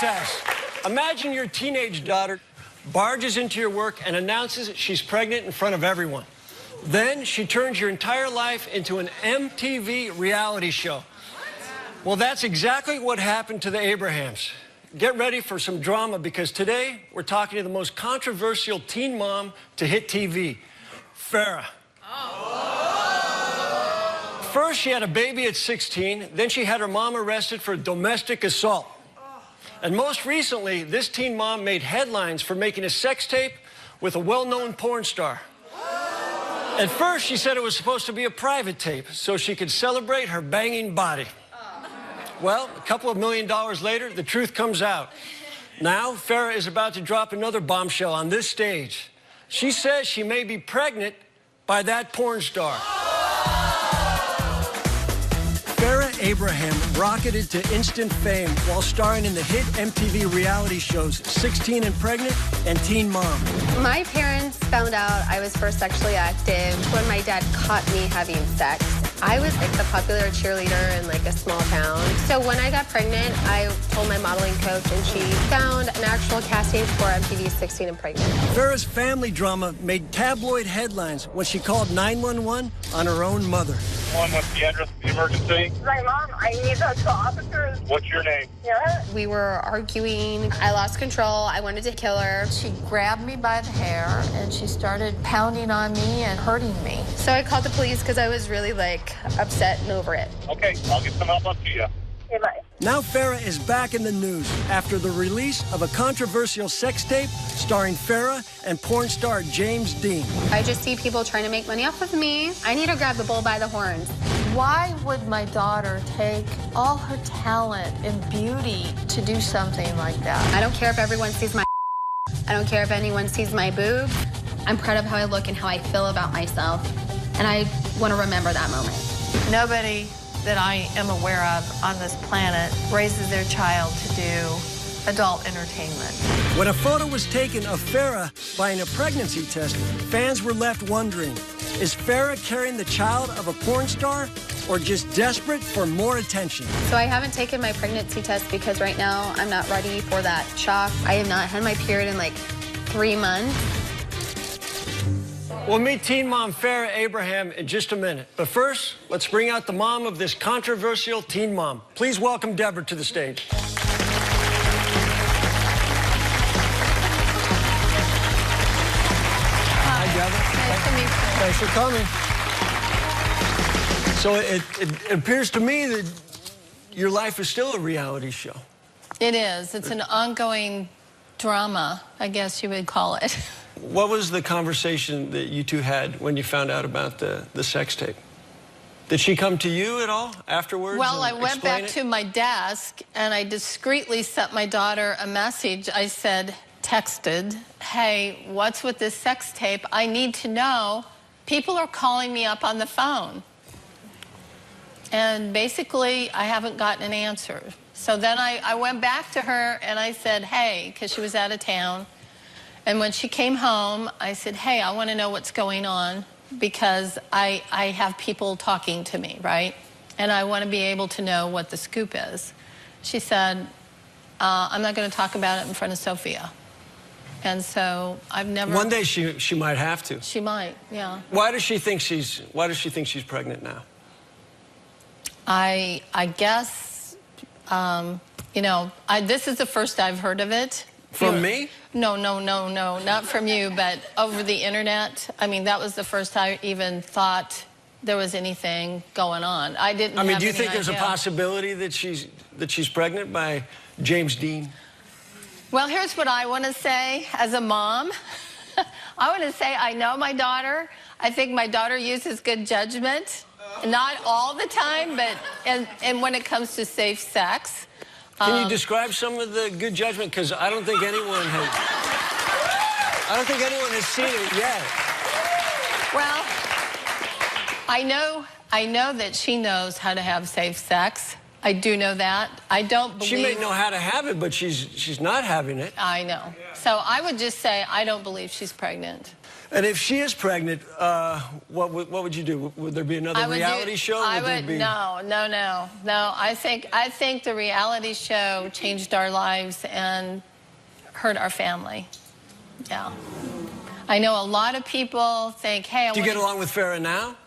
test. Imagine your teenage daughter barges into your work and announces she's pregnant in front of everyone. Then she turns your entire life into an MTV reality show. Well, that's exactly what happened to the Abrahams. Get ready for some drama, because today we're talking to the most controversial teen mom to hit TV, Farrah. First, she had a baby at 16. Then she had her mom arrested for domestic assault. And most recently, this teen mom made headlines for making a sex tape with a well-known porn star. At first, she said it was supposed to be a private tape so she could celebrate her banging body. Well, a couple of $1 million later, the truth comes out. Now, Farrah is about to drop another bombshell on this stage. She says she may be pregnant by that porn star. Farrah Abraham rocketed to instant fame while starring in the hit MTV reality shows 16 and Pregnant and Teen Mom. My parents found out I was first sexually active when my dad caught me having sex. I was like the popular cheerleader in like a small town. So when I got pregnant, I told my modeling coach, and she found an actual casting for MTV's 16 and Pregnant. Farrah's family drama made tabloid headlines when she called 911 on her own mother. What's the address of the emergency? My mom, I need to call officers. What's your name? Yeah. We were arguing. I lost control. I wanted to kill her. She grabbed me by the hair and she started pounding on me and hurting me. So I called the police because I was really like upset and over it. Okay, I'll get some help up to you. Okay, bye. Now Farrah is back in the news after the release of a controversial sex tape starring Farrah and porn star James Dean. I just see people trying to make money off of me. I need to grab the bull by the horns. Why would my daughter take all her talent and beauty to do something like that? I don't care if everyone sees my I don't care if anyone sees my boobs. I'm proud of how I look and how I feel about myself. And I want to remember that moment. Nobody that I am aware of on this planet raises their child to do adult entertainment. When a photo was taken of Farrah buying a pregnancy test, fans were left wondering, is Farrah carrying the child of a porn star or just desperate for more attention? So I haven't taken my pregnancy test because right now I'm not ready for that shock. I have not had my period in like 3 months. We'll meet teen mom Farrah Abraham in just a minute. But first, let's bring out the mom of this controversial teen mom. Please welcome Deborah to the stage. Hi, Deborah. Nice to meet you. Thanks for coming. So it appears to me that your life is still a reality show. It is. It's an ongoing drama, I guess you would call it. What was the conversation that you two had when you found out about the sex tape? Did she come to you at all afterwards? Well, I went back to my desk and I discreetly sent my daughter a message. I said, texted, hey, what's with this sex tape? I need to know. People are calling me up on the phone. And basically, I haven't gotten an answer. So then I went back to her and I said, hey, because she was out of town. And when she came home, I said, hey, I want to know what's going on because I have people talking to me, right? And I want to be able to know what the scoop is. She said, I'm not going to talk about it in front of Sophia. And so I've never... One day she might have to. She might, yeah. Why does she think she's pregnant now? I guess, you know, this is the first I've heard of it. From me? No, not from you, but over the internet. I mean, that was the first I even thought there was anything going on. I didn't have any idea. Do you think there's a possibility that she's pregnant by James Dean? Well, here's what I want to say as a mom. I want to say I know my daughter. I think my daughter uses good judgment. Not all the time, but and when it comes to safe sex. Can you describe some of the good judgment? Because I don't think anyone has seen it yet. Well, I know that she knows how to have safe sex. I do know that. I don't believe... She may know how to have it, but she's not having it. I know. So I would just say I don't believe she's pregnant. And if she is pregnant, what would you do? Would there be another reality show? No. I think the reality show changed our lives and hurt our family. Yeah. I know a lot of people think, hey, Do you get along with Farrah now?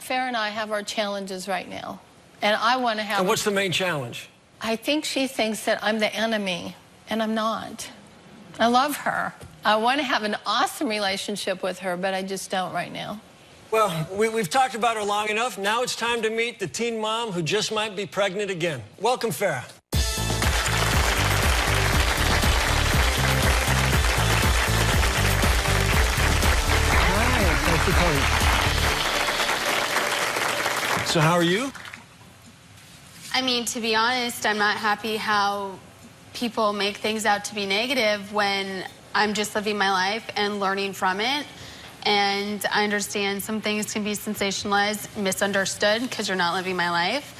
Farrah and I have our challenges right now. And I want to have... And what's the main challenge? I think she thinks that I'm the enemy, and I'm not. I love her. I want to have an awesome relationship with her, but I just don't right now. Well, we've talked about her long enough. Now it's time to meet the teen mom who just might be pregnant again. Welcome, Farrah. Hi, thanks for coming. So how are you? I mean, to be honest, I'm not happy how people make things out to be negative when I'm just living my life and learning from it. And I understand some things can be sensationalized, misunderstood, because you're not living my life.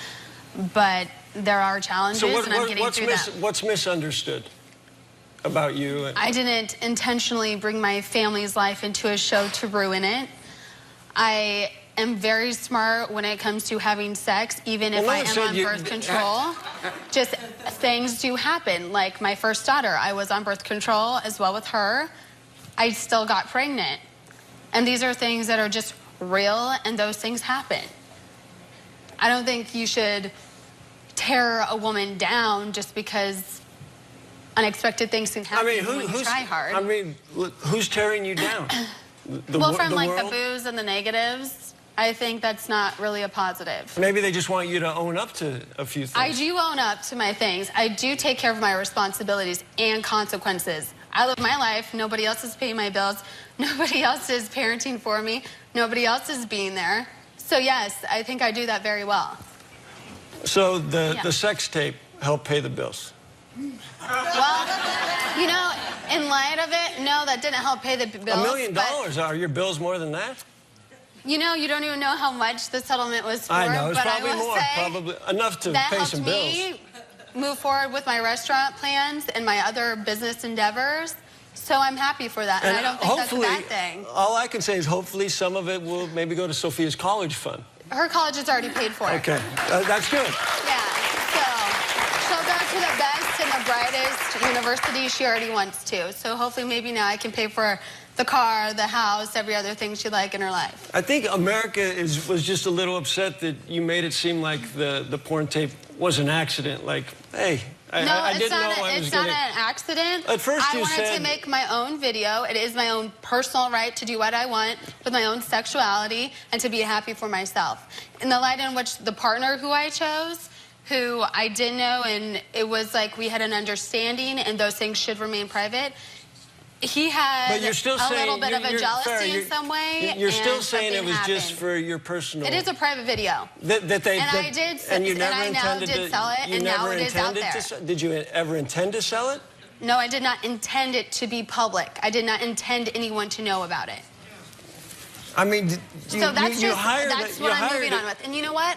But there are challenges, and I'm getting through them. What's misunderstood about you? I didn't intentionally bring my family's life into a show to ruin it. I am very smart when it comes to having sex, even if I am on birth control. Just things do happen. Like my first daughter, I was on birth control as well with her. I still got pregnant. And these are things that are just real, and those things happen. I don't think you should tear a woman down just because unexpected things can happen when you try hard. I mean, who's tearing you down? Well, from like the boos and the negatives, I think that's not really a positive. Maybe they just want you to own up to a few things. I do own up to my things. I do take care of my responsibilities and consequences. I live my life. Nobody else is paying my bills. Nobody else is parenting for me. Nobody else is being there. So yes, I think I do that very well. So the sex tape helped pay the bills? Well, you know, in light of it, no, that didn't help pay the bills. $1 million? Are your bills more than that? You know, you don't even know how much the settlement was for. I know, it's but probably I will more, say probably enough to that pay some bills. helped me move forward with my restaurant plans and my other business endeavors. So I'm happy for that, and I don't think that's a bad thing. All I can say is hopefully some of it will maybe go to Sophia's college fund. Her college is already paid for. Okay, that's good. Yeah, so she'll go to the best and the brightest university she already wants to. So hopefully maybe now I can pay for the car, the house, every other thing she'd like in her life. I think America was just a little upset that you made it seem like the porn tape was an accident. Like, hey, I didn't know I was going to... It's not an accident. At first I wanted to make my own video. It is my own personal right to do what I want with my own sexuality and to be happy for myself. In the light in which the partner who I chose, who I didn't know, and it was like we had an understanding and those things should remain private, he had a little bit of a jealousy in some way. You're still saying it was just for your personal... It is a private video. I did, and you and never I now intended did sell it, and now it is out there. Did you ever intend to sell it? No, I did not intend it to be public. I did not intend anyone to know about it. I mean, so that's what I'm moving on with. And you know what?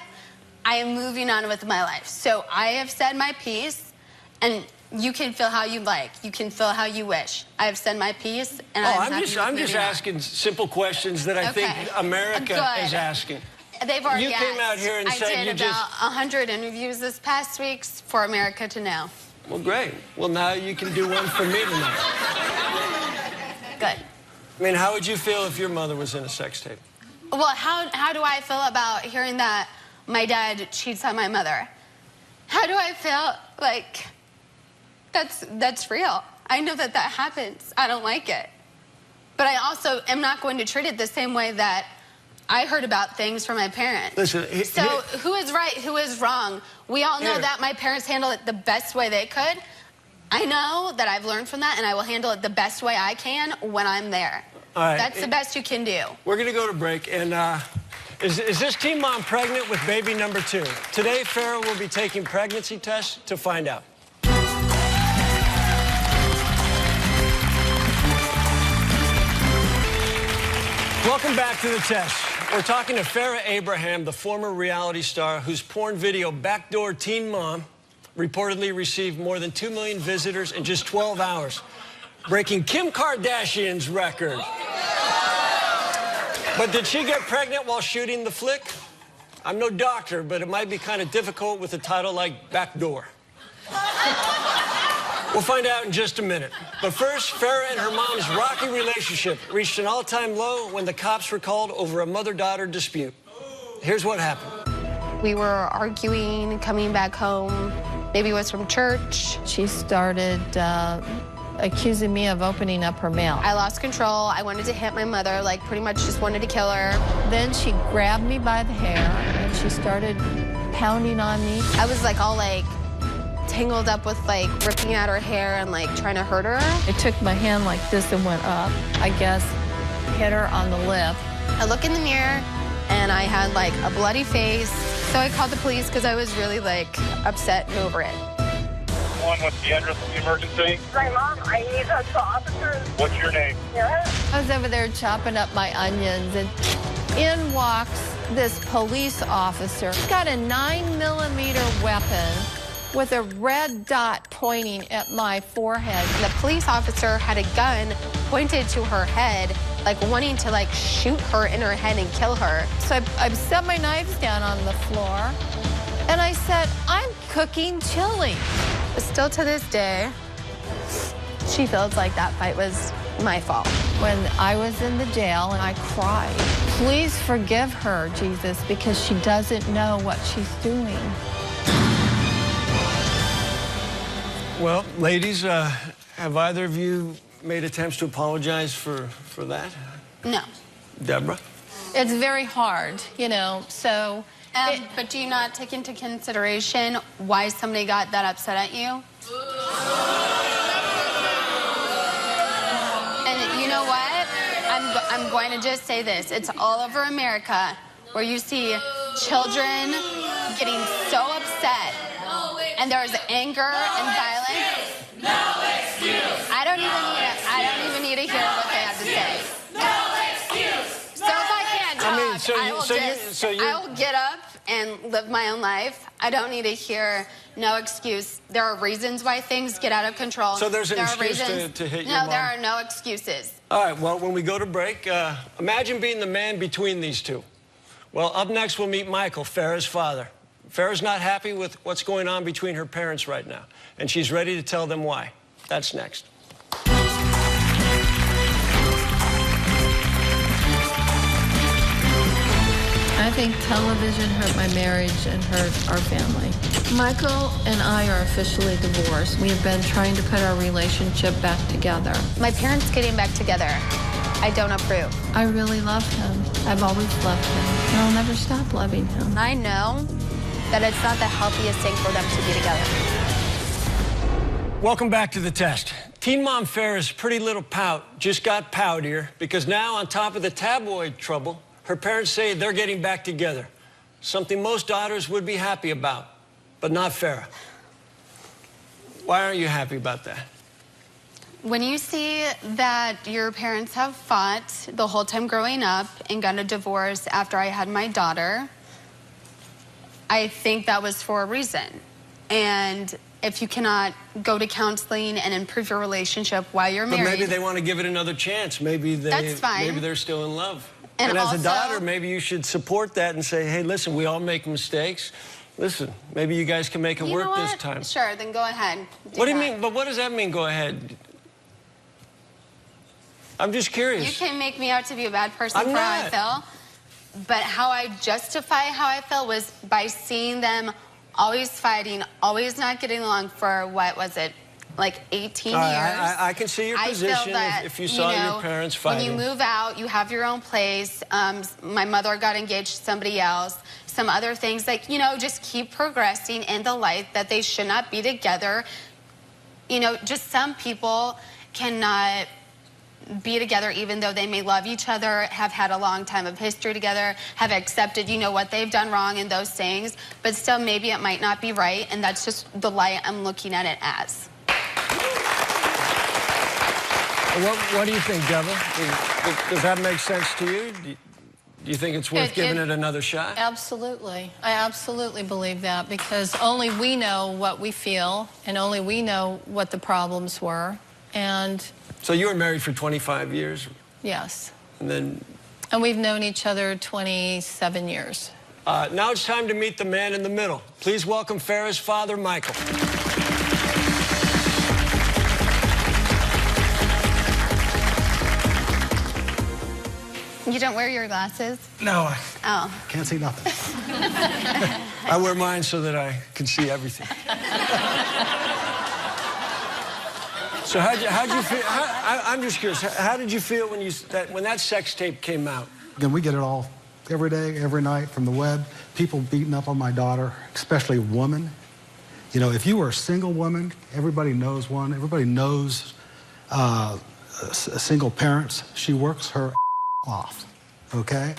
I am moving on with my life. So I have said my piece, and you can feel how you like. You can feel how you wish. I have said my piece, and I'm just asking simple questions that I think America is asking. They've already asked. You came out here and said you just... I did about 100 interviews this past week for America to know. Well, great. Well, now you can do one for me tonight. Good. I mean, how would you feel if your mother was in a sex tape? Well, how do I feel about hearing that my dad cheats on my mother? How do I feel? Like... That's real. I know that happens. I don't like it. But I also am not going to treat it the same way that I heard about things from my parents. Listen, so who is right, who is wrong? We all know that my parents handle it the best way they could. I know that I've learned from that, and I will handle it the best way I can when I'm there. All right. That's the best you can do. We're going to go to break, and is this teen mom pregnant with baby number 2? Today, Farrah will be taking pregnancy tests to find out. Welcome back to the test. We're talking to Farrah Abraham, the former reality star whose porn video, Backdoor Teen Mom, reportedly received more than 2 million visitors in just 12 hours, breaking Kim Kardashian's record. But did she get pregnant while shooting the flick? I'm no doctor, but it might be kind of difficult with a title like Backdoor. We'll find out in just a minute. But first, Farrah and her mom's rocky relationship reached an all-time low when the cops were called over a mother-daughter dispute. Here's what happened. We were arguing, coming back home. Maybe it was from church. She started accusing me of opening up her mail. I lost control. I wanted to hit my mother, like pretty much just wanted to kill her. Then she grabbed me by the hair and she started pounding on me. I was like all like tangled up with like ripping at her hair and like trying to hurt her. I took my hand like this and went up. I guess hit her on the lip. I look in the mirror and I had like a bloody face. So I called the police because I was really like upset and over it. What's the address of the emergency? My mom, I need the officers. What's your name? Yeah. I was over there chopping up my onions and in walks this police officer. He's got a 9mm weapon with a red dot pointing at my forehead. The police officer had a gun pointed to her head, like wanting to like shoot her in her head and kill her. So I set my knives down on the floor and I said, I'm cooking chili. Still to this day, she feels like that fight was my fault. When I was in the jail and I cried, please forgive her, Jesus, because she doesn't know what she's doing. Well, ladies, have either of you made attempts to apologize for that? No. Deborah? It's very hard, you know, so... But do you not take into consideration why somebody got that upset at you? And you know what? I'm going to just say this. It's all over America where you see children getting so upset and there's anger and violence. No excuse. I don't even need to hear what they have to say. No excuse. So if I can't talk, I will get up and live my own life. I don't need to hear no excuse. There are reasons why things get out of control. So there's an excuse to hit your mom? No, there are no excuses. All right, well, when we go to break, imagine being the man between these two. Well, up next, we'll meet Michael, Farrah's father. Farrah's not happy with what's going on between her parents right now, and she's ready to tell them why. That's next. I think television hurt my marriage and hurt our family. Michael and I are officially divorced. We have been trying to put our relationship back together. My parents getting back together, I don't approve. I really love him. I've always loved him, and I'll never stop loving him. I know that it's not the healthiest thing for them to be together. Welcome back to the test. Teen Mom Farrah's pretty little pout just got poutier because now, on top of the tabloid trouble, her parents say they're getting back together, something most daughters would be happy about, but not Farrah. Why aren't you happy about that? When you see that your parents have fought the whole time growing up and got a divorce after I had my daughter, I think that was for a reason. And if you cannot go to counseling and improve your relationship while you're married... But maybe they want to give it another chance. Maybe that's fine. Maybe they're still in love. And as also, a daughter, maybe you should support that and say, hey, listen, we all make mistakes. Listen, maybe you guys can make it work this time. Sure, then go ahead. What do you mean? But what does that mean, go ahead? I'm just curious. You can make me out to be a bad person for how I feel. But how I justify how I feel was by seeing them always fighting, always not getting along for, what was it, like 18 years. I can see your position that, if you saw your parents fighting. When you move out, you have your own place. My mother got engaged to somebody else. Some other things, like, you know, just keep progressing in the light that they should not be together. You know, just some people cannot be together even though they may love each other, have had a long time of history together, have accepted, you know, what they've done wrong and those things, but still maybe it might not be right, and that's just the light I'm looking at it as. What do you think, Deborah? Does that make sense to you? Do you think it's worth giving it another shot? Absolutely. I absolutely believe that, because only we know what we feel, and only we know what the problems were. And so you were married for 25 years? Yes. And then And we've known each other 27 years. Now it's time to meet the man in the middle. Please welcome Farrah's father, Michael. You don't wear your glasses? No, Oh. can't see nothing. I wear mine so that I can see everything. So how'd you feel? I'm just curious. How did you feel when that sex tape came out? Again, we get it all every day, every night from the web. People beating up on my daughter, especially women. You know, if you were a single woman, everybody knows one. Everybody knows single parents. She works her off, okay?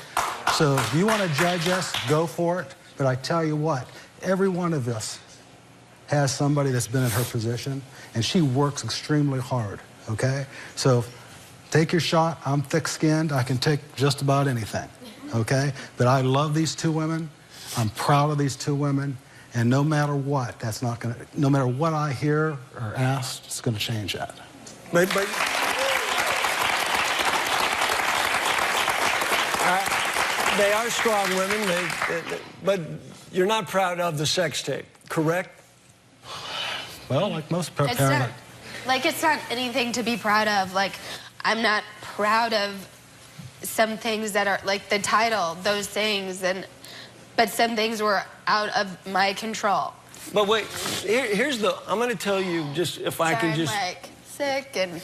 So if you want to judge us, go for it. But I tell you what, every one of us has somebody that's been in her position, and she works extremely hard, okay? So take your shot. I'm thick-skinned. I can take just about anything, okay? But I love these two women. I'm proud of these two women. And no matter what, that's not going to, no matter what I hear or ask, it's going to change that. But they are strong women, but you're not proud of the sex tape, correct? Well, like most parents. It's not anything to be proud of. Like, I'm not proud of some things that are, like the title, those things, but some things were out of my control. But wait, I'm going to tell you just, if I can just... I'm, like, sick and...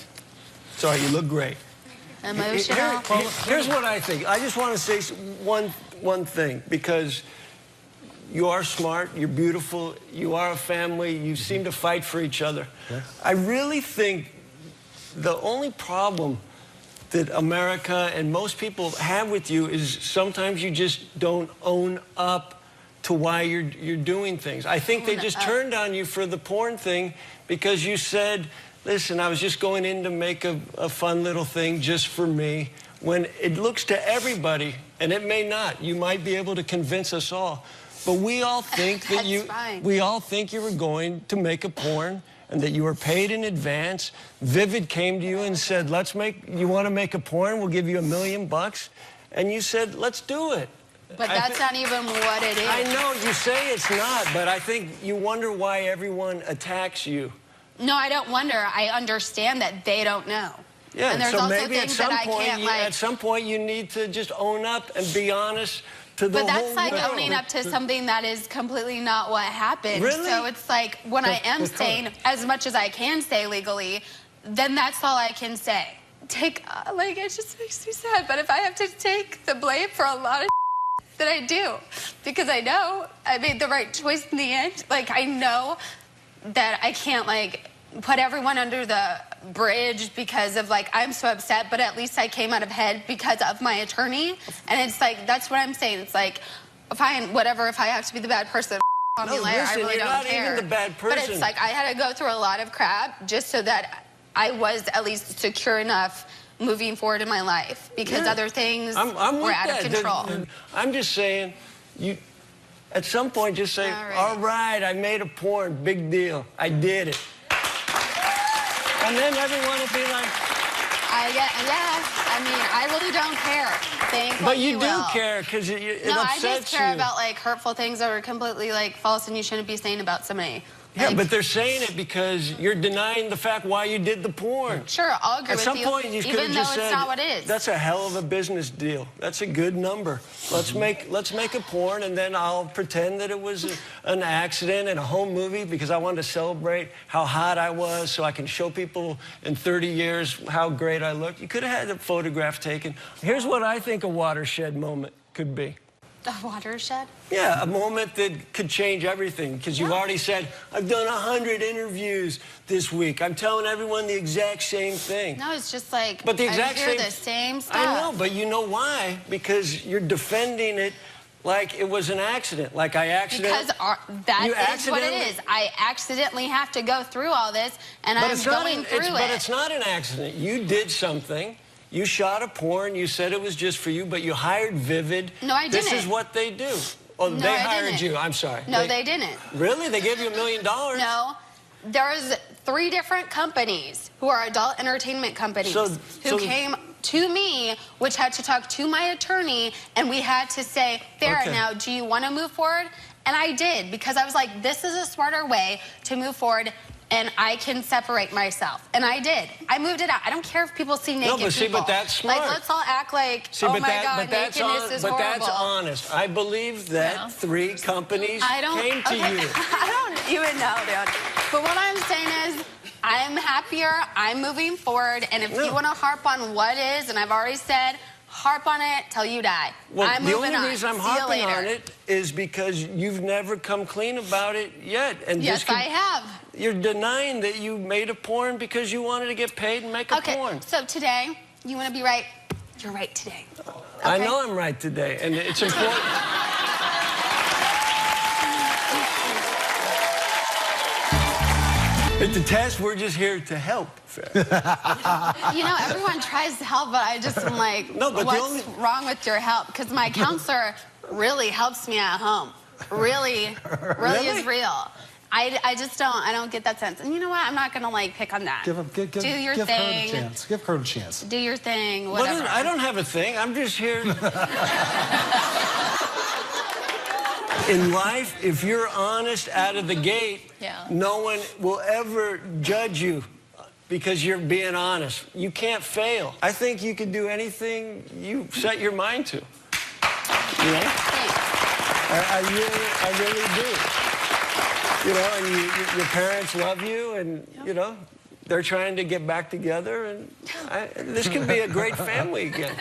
Sorry, you look great. Emotional. Here's what I think. I just want to say one thing, because you are smart, you're beautiful, you are a family, you seem to fight for each other. Yes. I really think the only problem that America and most people have with you is sometimes you just don't own up to why you're doing things. I think they just turned on you for the porn thing because you said, listen, I was just going in to make a fun little thing just for me, when it looks to everybody, and it may not. You might be able to convince us all, but we all think that we all think you were going to make a porn and that you were paid in advance. Vivid came to you and said, you want to make a porn? We'll give you $1 million. And you said, let's do it. But that's not even what it is. I know, you say it's not, but I think you wonder why everyone attacks you. No, I don't wonder. I understand that they don't know. Yeah, and there's so also maybe things that I can't, at some point you need to just own up and be honest to the whole world. But that's like owning up to something that is completely not what happened. Really? So it's like, when I am saying as much as I can say legally, then that's all I can say. It just makes me sad, but if I have to take the blame for a lot of that I do, because I know I made the right choice in the end. Like, I know that I can't, put everyone under the bridge because of, I'm so upset, but at least I came out ahead because of my attorney. And it's that's what I'm saying. It's fine, whatever, if I have to be the bad person, on me later, I really don't care. You're not even the bad person. But it's I had to go through a lot of crap just so that I was at least secure enough moving forward in my life, because other things were out of control. I'm just saying, you at some point just say, all right, I made a porn, big deal, I did it. And then everyone will be like... I really don't care. But you do care, because it upsets you. No, I just care about, hurtful things that are completely, false and you shouldn't be saying about somebody. Yeah, but they're saying it because you're denying the fact why you did the porn. Sure, I'll agree with you. At some point, you could have just said, it's not what it is. That's a hell of a business deal. That's a good number. Let's make a porn, and then I'll pretend that it was an accident and a home movie because I wanted to celebrate how hot I was so I can show people in 30 years how great I look. You could have had a photograph taken. Here's what I think a watershed moment could be. A watershed? Yeah, a moment that could change everything, because you've already said, I've done 100 interviews this week. I'm telling everyone the exact same thing. No, it's just but the exact I hear the same stuff. I know, but you know why? Because you're defending it like it was an accident, like I accidentally... Because that is what it is. I accidentally have to go through all this, and I'm going through it. But it's not an accident. You did something. You shot a porn, you said it was just for you, but you hired Vivid. No, I didn't. This is what they do. Oh, no, they hired you. I'm sorry. No, they didn't. Really? They gave you $1 million? No. There's 3 different companies who are adult entertainment companies who came to me, which had to talk to my attorney, and we had to say, Farrah, now, do you want to move forward? And I did, because I was like, this is a smarter way to move forward, and I can separate myself. And I did. I moved it out. I don't care if people see naked people. See, but that's smart. Like, let's all act like, oh my God, nakedness is horrible. But that's honest. I believe that 3 companies came to you. I don't even know, dude. But what I'm saying is, I'm happier, I'm moving forward, and if you want to harp on what is, and I've already said, harp on it till you die. Well, I'm moving on. The only reason I'm harping on it is because you've never come clean about it yet. And yes, I have. You're denying that you made a porn because you wanted to get paid and make a porn. So today, you want to be right. You're right today. Okay? I know I'm right today, and it's important. At the test, we're just here to help. You know, everyone tries to help, but I just am like, what's wrong with your help? Because my counselor really helps me at home. Really is real. I just don't get that sense. And you know what? I'm not going to, like, pick on that. Give her a chance. Give her a chance. Do your thing, whatever. Well, I don't have a thing. I'm just here. In life, if you're honest out of the gate, no one will ever judge you because you're being honest. You can't fail. I think you can do anything you set your mind to. You know? I really do. You know, and your parents love you, and, you know, they're trying to get back together, and this could be a great family again.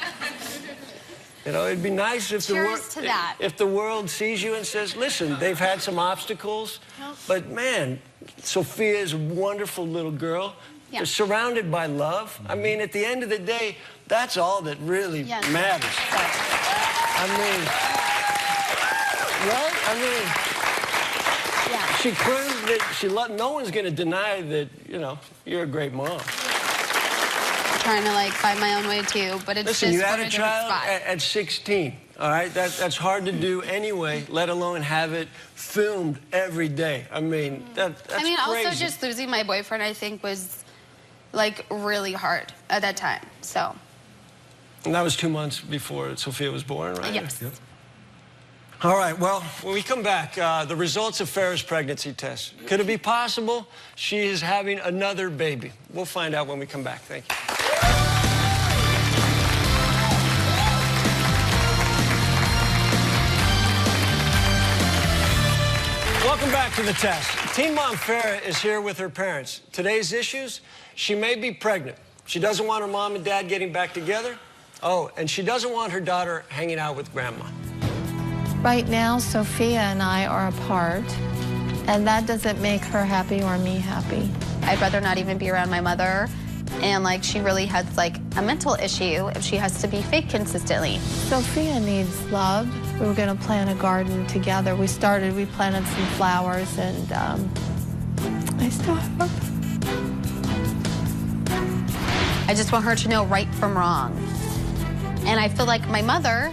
You know, it'd be nice if the world sees you and says, listen, they've had some obstacles, but man, Sophia's a wonderful little girl. They're surrounded by love. I mean, at the end of the day, that's all that really matters. I mean, right? I mean, she proved that no one's going to deny that, you know, you're a great mom. Trying to, like, find my own way too, but it's Listen, just you had a child at 16, all right? That's hard to do anyway, let alone have it filmed every day. I mean, that's crazy. Also just losing my boyfriend, I think, was, like, really hard at that time, so. And that was 2 months before Sophia was born, right? Yes. Yep. All right, well, when we come back, the results of Farrah's pregnancy test. Could it be possible she is having another baby? We'll find out when we come back. Thank you. Welcome back to the test. Teen Mom Farrah is here with her parents. Today's issues: she may be pregnant. She doesn't want her mom and dad getting back together. Oh, and she doesn't want her daughter hanging out with grandma. Right now, Sophia and I are apart, and that doesn't make her happy or me happy. I'd rather not even be around my mother, and, like, she really has, like, a mental issue if she has to be fake consistently. Sophia needs love. We were going to plant a garden together. We planted some flowers, and I still have. I just want her to know right from wrong. And I feel like my mother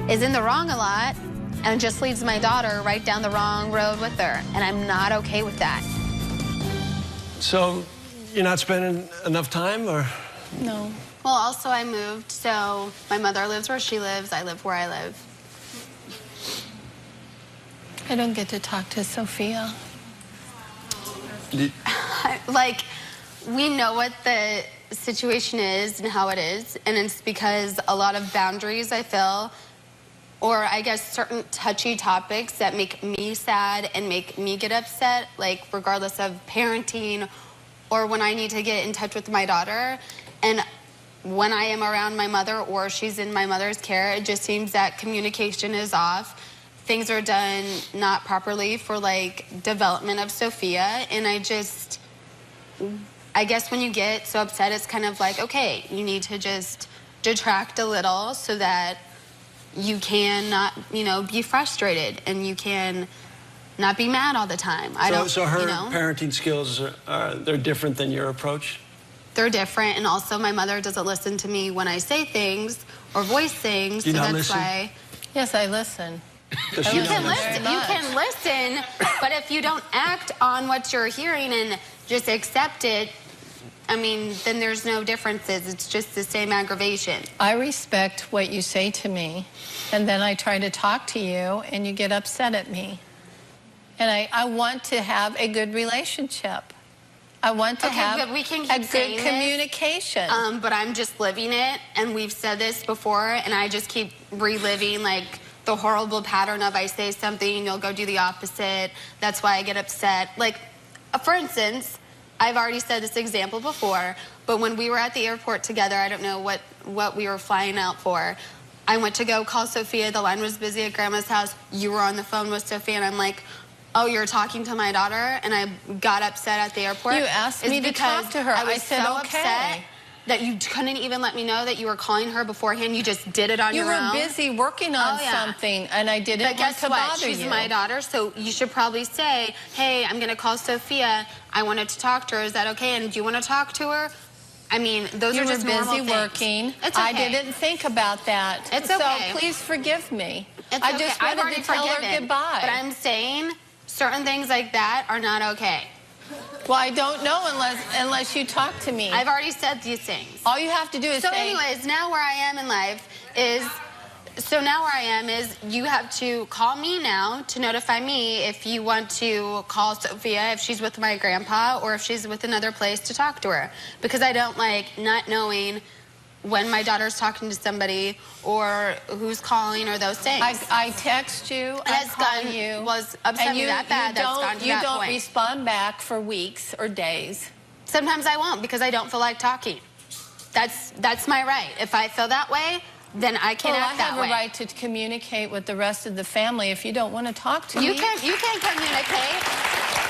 is in the wrong a lot and just leads my daughter right down the wrong road with her. And I'm not okay with that. So you're not spending enough time, or? No. Well, also I moved, so my mother lives where she lives. I live where I live. I don't get to talk to Sophia. Like, we know what the situation is and how it is, and it's because a lot of boundaries, I feel, or I guess certain touchy topics that make me sad and make me get upset, like regardless of parenting or when I need to get in touch with my daughter. And when I am around my mother or she's in my mother's care, it just seems that communication is off. Things are done not properly for, like, development of Sophia, and I guess when you get so upset, it's kind of like, okay, you need to just detract a little so that you can not, you know, be frustrated, and you can not be mad all the time. So her parenting skills they're different than your approach? They're different, and also my mother doesn't listen to me when I say things or voice things. Do you not listen? Yes, I listen. You can listen, but if you don't act on what you're hearing and just accept it, I mean, then there's no differences. It's just the same aggravation. I respect what you say to me, and then I try to talk to you, and you get upset at me. And I want to have a good relationship. I want to have but we can a keep saying good communication. But I'm just living it, and we've said this before, and I just keep reliving, like, the horrible pattern of I say something, and you'll go do the opposite. That's why I get upset. Like, for instance, I've already said this example before, but when we were at the airport together, I don't know what we were flying out for. I went to go call Sophia. The line was busy at Grandma's house. You were on the phone with Sophia, and I'm like, oh, you're talking to my daughter? And I got upset at the airport. You asked me to talk to her. I said, so okay. Upset that you couldn't even let me know that you were calling her beforehand. You just did it on your own. You were busy working on something, and I didn't want to bother you. But guess what? She's my daughter, so you should probably say, hey, I'm going to call Sophia. I wanted to talk to her. Is that okay? And do you want to talk to her? I mean, those are just normal things. You were busy working. It's okay. I didn't think about that. It's okay. So please forgive me. It's I okay. just I've wanted already to tell her goodbye. But I'm saying certain things like that are not okay. Well, I don't know unless you talk to me. I've already said these things. All you have to do is say... So anyways, now where I am in life is... So now where I am is you have to call me now to notify me if you want to call Sophia if she's with my grandpa or if she's with another place to talk to her. Because I don't like not knowing when my daughter's talking to somebody or who's calling or those things. I text you, I call you. Was upset me that bad, that's gone to that point. You don't respond back for weeks or days. Sometimes I won't because I don't feel like talking. That's my right. If I feel that way, then I can act that way. I have a right to communicate with the rest of the family if you don't want to talk to me. You can communicate.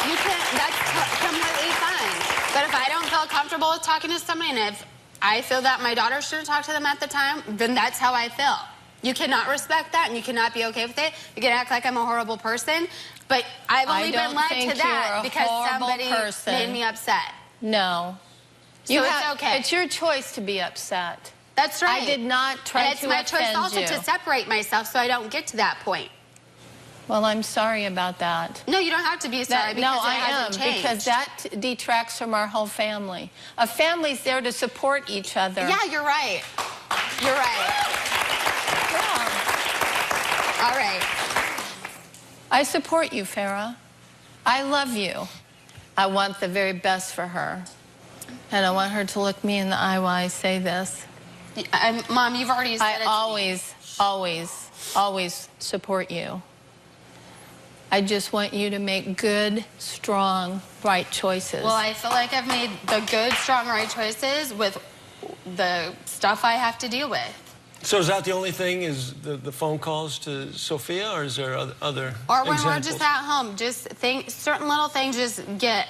You can, that's completely fine. But if I don't feel comfortable with talking to somebody and if I feel that my daughter shouldn't talk to them at the time, then that's how I feel. You cannot respect that and you cannot be okay with it. You can act like I'm a horrible person, but I've only been led to that because somebody made me upset. No. So it's okay. It's your choice to be upset. That's right. I did not try to offend you. And it's my choice also to separate myself so I don't get to that point. Well, I'm sorry about that. No, you don't have to be sorry because it hasn't changed. Because that detracts from our whole family. A family's there to support each other. Yeah, you're right. You're right. Yeah. All right. I support you, Farrah. I love you. I want the very best for her. And I want her to look me in the eye while I say this. Mom, you've already said it. I always support you. I just want you to make good, strong, right choices. Well, I feel like I've made the good, strong, right choices with the stuff I have to deal with. So is that the only thing, is the phone calls to Sophia, or is there other Or when examples? we're just at home, just certain little things just get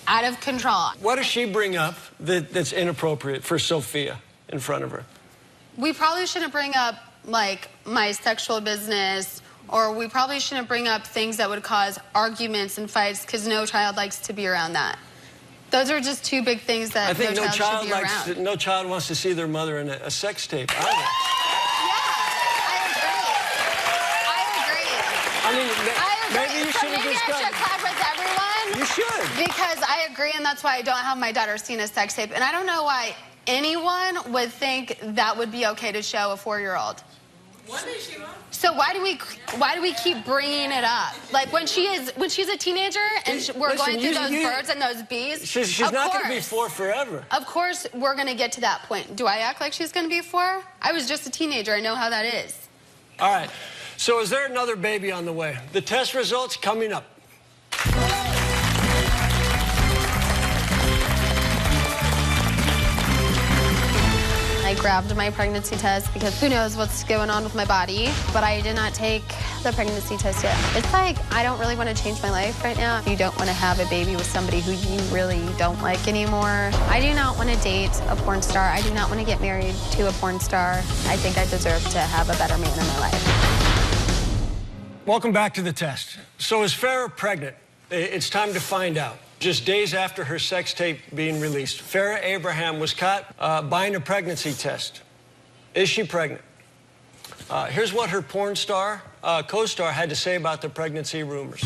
out of control. What does she bring up that's inappropriate for Sophia in front of her? We probably shouldn't bring up, like, my sexual business, or we probably shouldn't bring up things that would cause arguments and fights, because no child likes to be around that. Those are just two big things that I think no child should be around. No child wants to see their mother in a sex tape either. Yeah, I agree. I mean, maybe you should have just done. Maybe I should clap with everyone. You should. Because I agree, and that's why I don't have my daughter seen a sex tape. And I don't know why anyone would think that would be okay to show a 4-year-old. What is she wrong? So why do we keep bringing it up? Like when she's a teenager and we're going through those birds and those bees. She's not going to be 4 forever. Of course, we're going to get to that point. Do I act like she's going to be 4? I was just a teenager. I know how that is. All right. So is there another baby on the way? The test results coming up. I grabbed my pregnancy test because who knows what's going on with my body, but I did not take the pregnancy test yet. It's like, I don't really want to change my life right now. You don't want to have a baby with somebody who you really don't like anymore. I do not want to date a porn star. I do not want to get married to a porn star. I think I deserve to have a better man in my life. Welcome back to the test. So is Farrah pregnant? It's time to find out. Just days after her sex tape being released, Farrah Abraham was caught buying a pregnancy test. Is she pregnant? Here's what her porn star, co-star, had to say about the pregnancy rumors.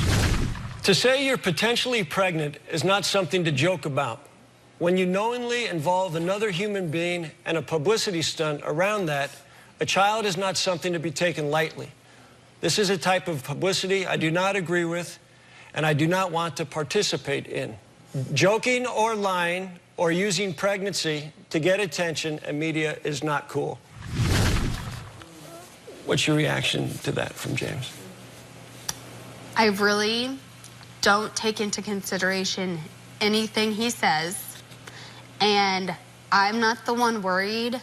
To say you're potentially pregnant is not something to joke about. When you knowingly involve another human being and a publicity stunt around that, a child is not something to be taken lightly. This is a type of publicity I do not agree with and I do not want to participate in. Joking or lying or using pregnancy to get attention and media is not cool. What's your reaction to that from James? I really don't take into consideration anything he says, and I'm not the one worried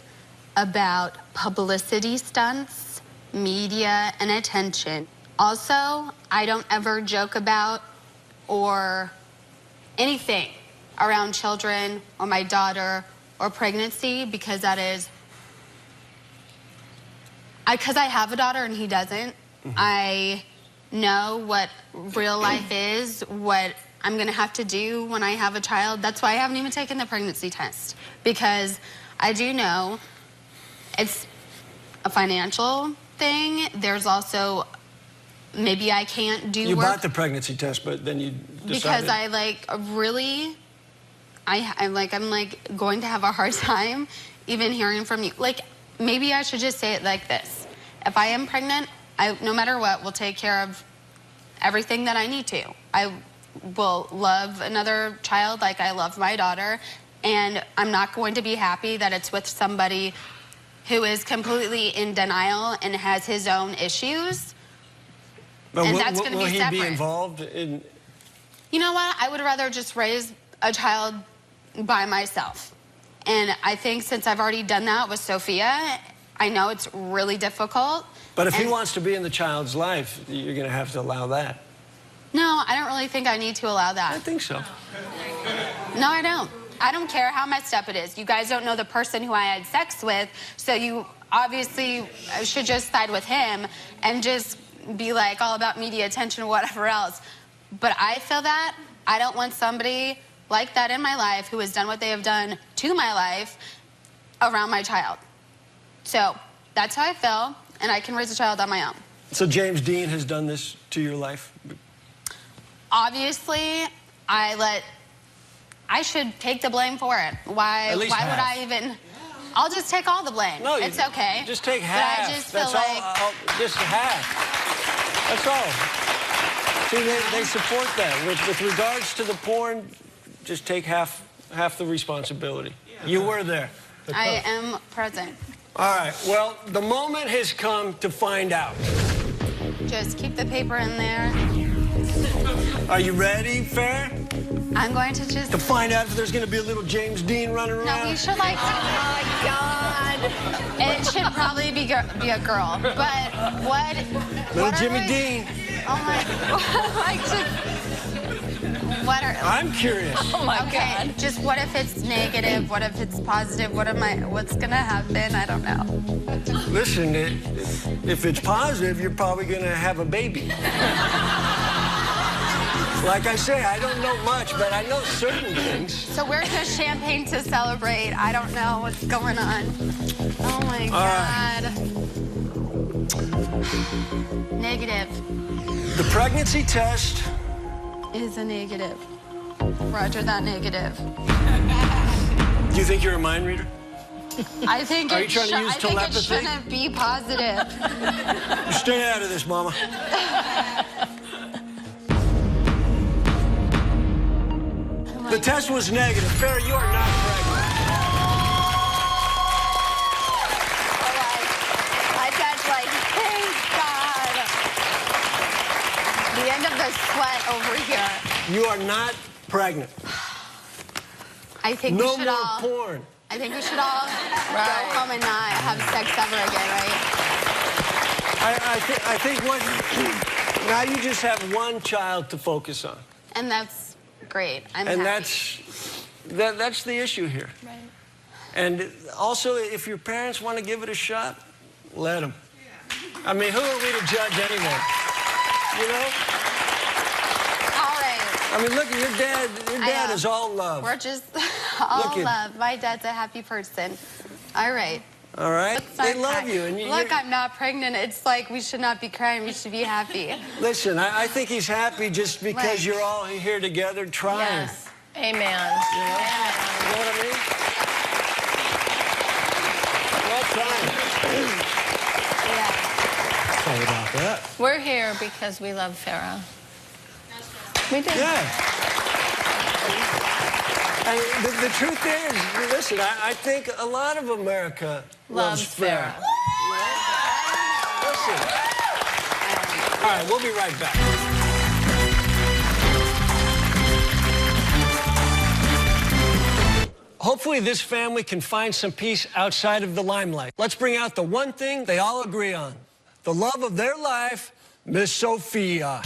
about publicity stunts, media, and attention. Also, I don't ever joke about or anything around children or my daughter or pregnancy because that is, because I have a daughter and he doesn't. I know what real life is, what I'm gonna have to do when I have a child. That's why I haven't even taken the pregnancy test, because I do know it's a financial thing. There's also, maybe I can't do You work. bought the pregnancy test, but then you decided... Because I really, I'm going to have a hard time even hearing from you. Like, maybe I should just say it like this. If I am pregnant, I, no matter what, will take care of everything that I need to. I will love another child like I love my daughter, and I'm not going to be happy that it's with somebody who is completely in denial and has his own issues. But and that's going to be separate. Will he be involved in... You know what? I would rather just raise a child by myself. And I think since I've already done that with Sophia, I know it's really difficult. But if he wants to be in the child's life, you're going to have to allow that. No, I don't really think I need to allow that. I think so. No, I don't. I don't care how messed up it is. You guys don't know the person who I had sex with, so you obviously should just side with him and just be like all about media attention or whatever else. But I feel that I don't want somebody like that in my life who has done what they have done to my life around my child. So that's how I feel, and I can raise a child on my own. So James Dean has done this to your life? Obviously, I should take the blame for it. Why would I even... I'll just take all the blame. No, it's okay. Just take half. But I just feel like... just half. That's all. See, they support that. With regards to the porn, just take half the responsibility. You were there. I am present. All right. Well, the moment has come to find out. Just keep the paper in there. Are you ready, Farrah? I'm going to just... To find out if there's going to be a little James Dean running around? No, we should like... Oh, my God. It should probably be a girl. But what... Little Jimmy Dean. Oh, my... What are... I'm curious. Oh, my God. Just what if it's negative? What if it's positive? What's going to happen? I don't know. Listen, if it's positive, you're probably going to have a baby. Like I say, I don't know much, but I know certain things. So where's the champagne to celebrate? I don't know what's going on. Oh, my God. Negative. The pregnancy test... is a negative. Roger that negative. Do you think you're a mind reader? I think Are you trying to use telepathy? It shouldn't be positive. Stay out of this, Mama. The test was negative. Farrah, you are not pregnant. My dad's like, thank God. The end of the sweat over here. You are not pregnant. I think we should all... No more porn. I think we should all go home and not have sex ever again, right? I think now you just have one child to focus on. And that's great. I'm and happy. that's the issue here. Right. And also, if your parents want to give it a shot, let them. I mean, who are we to judge anyway? You know? All right. I mean, look, your dad is all love. We're just all love. My dad's a happy person. All right. All right? They love you. And look, I'm not pregnant. It's like we should not be crying. We should be happy. Listen, I think he's happy just because you're all here together trying. Yes. Amen. You know what I mean? Well done. Yeah. Sorry about that. We're here because we love Farrah. We do. Yeah. And the truth is, listen, I think a lot of America loves Farrah. Listen. All right, we'll be right back. Hopefully this family can find some peace outside of the limelight. Let's bring out the one thing they all agree on. The love of their life, Miss Sophia.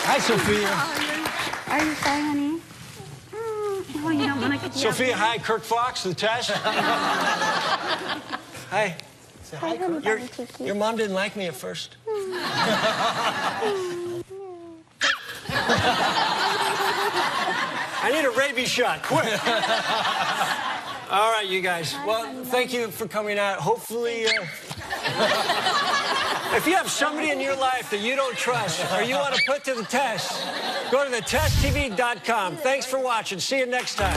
Hi, Sophia. Are you sorry, honey? Oh, you don't want to get Sophia, hi, Kirk Fox, the test. Hi. Say hi, Kirk. Your mom didn't like me at first. I need a rabies shot, quick. All right, you guys. Well, thank you for coming out. Hopefully, if you have somebody in your life that you don't trust or you want to put to the test, go to thetesttv.com. Thanks for watching. See you next time.